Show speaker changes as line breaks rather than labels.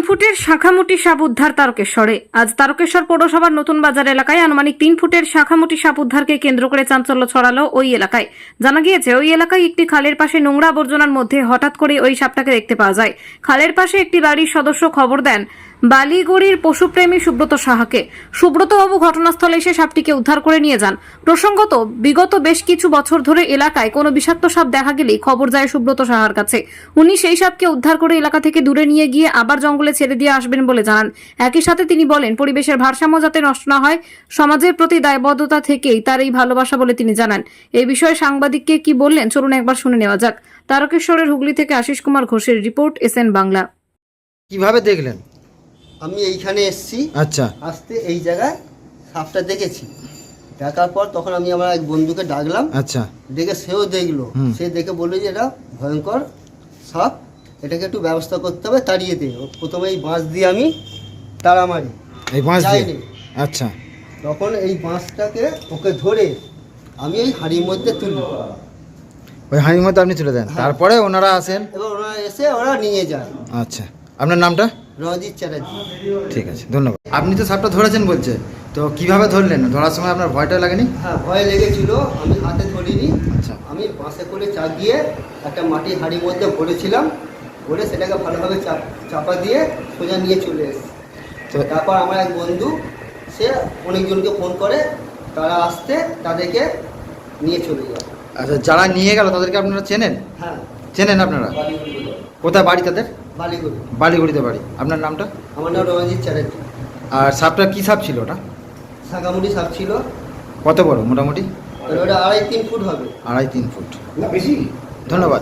ফুটের শাখামুটি সাপ উদ্ধার তারকেশ্বরে। আজ তারকেশ্বর পৌরসভার নতুন বাজার এলাকায় আনুমানিক 3 ফুটের শাখামুটি সাপ উদ্ধারকে কেন্দ্র করে চাঞ্চল্য ছড়ালো ওই এলাকায়। জানা গিয়েছে, ওই এলাকায় একটি খালের পাশে নোংরা আবর্জনার মধ্যে হঠাৎ করে ওই সাপটাকে দেখতে পাওয়া যায়। খালের পাশে একটি বাড়ির সদস্য খবর দেন বালিগুড়ির পশুপ্রেমী সুব্রত সাহাকে। সুব্রতবাবু ঘটনাস্থলে এসে সাপটিকে উদ্ধার করে নিয়ে যান। প্রসঙ্গত, বিগত বেশ কিছু বছর ধরে এলাকায় কোনো বিষাক্ত সাপ দেখা গেলেই খবর যায় সুব্রত সাহার কাছে। উনি সেই সাপকে উদ্ধার করে এলাকা থেকে দূরে নিয়ে গিয়ে আবার জঙ্গলে ছেড়ে দিয়ে আসবেন বলে জানান। একই সাথে তিনি বলেন, পরিবেশের ভারসাম্য যাতে নষ্ট না হয়, সমাজের প্রতি দায়বদ্ধতা থেকেই তার এই ভালোবাসা বলে তিনি জানান। এই বিষয়ে সাংবাদিককে কি বললেন চলুন একবার শুনে নেওয়া যাক। তারকেশ্বরের হুগলি থেকে আশিস কুমার ঘোষের রিপোর্ট, এসএন বাংলা।
কিভাবে দেখলেন?
আমি এইখানে এসেছি,
আচ্ছা,
আসতে এই জায়গায় সাপটা দেখেছি। দেখার পর তখন আমি আমার এক বন্ধুকে ডাকলাম,
আচ্ছা,
দেখে সেও দেখলো। সে দেখে বললো যে এটা ভয়ঙ্কর সাপ, এটাকে একটু ব্যবস্থা করতে হবে, তাড়িয়ে দে। প্রথমে এই বাঁশ দিয়ে আমি তাড়া মারি,
এই বাঁশ দিয়ে?
যায়নি।
আচ্ছা,
তখন এই বাঁশটাকে ওকে ধরে আমি এই হাঁড়ির মধ্যে তুলি,
ওই হাঁড়ির মধ্যে আপনি তুলে দেন।
হ্যাঁ।
তারপরে ওনারা আসেন?
এবার ওরা এসে ওরা নিয়ে যায়।
আচ্ছা, আপনার নামটা?
রণজিৎ চ্যাটার্জি।
ঠিক আছে, ধন্যবাদ। আপনি তো সাপটা ধরেছেন বলছে, তো কিভাবে ধরলেন? ধরার সময় আপনার ভয়টা লাগেনি?
হ্যাঁ, ভয় লেগেছিল। আমি হাতে ধরিনি,
আচ্ছা,
আমি বাঁশে করে চাগিয়ে একটা মাটির হাঁড়ির মধ্যে ভরেছিলাম, ভরে সেটাকে ভালোভাবে চাপা দিয়ে সোজা নিয়ে চলে এসেছি।
তো
তারপর আমার এক বন্ধু, সে অনেকজনকে ফোন করে, তারা আসতে তাদেরকে নিয়ে চলে যায়।
আচ্ছা, যারা নিয়ে গেল তাদেরকে আপনারা চেনেন?
হ্যাঁ,
চেনেন আপনারা?
বালিগুড়ি।
কোথায় বাড়ি তাদের?
বালিগুড়ি।
বালিগুড়িতে বাড়ি। আপনার নামটা?
আমার নাম রণজিৎ চ্যাটার্জি।
আর সাপটা কি সাপ ছিল ওটা?
শাঁখামুড়ি সাপ ছিল।
কত বড় মোটামুটি?
ওটা 2.5-3 ফুট হবে।
2.5-3 ফুট। ধন্যবাদ।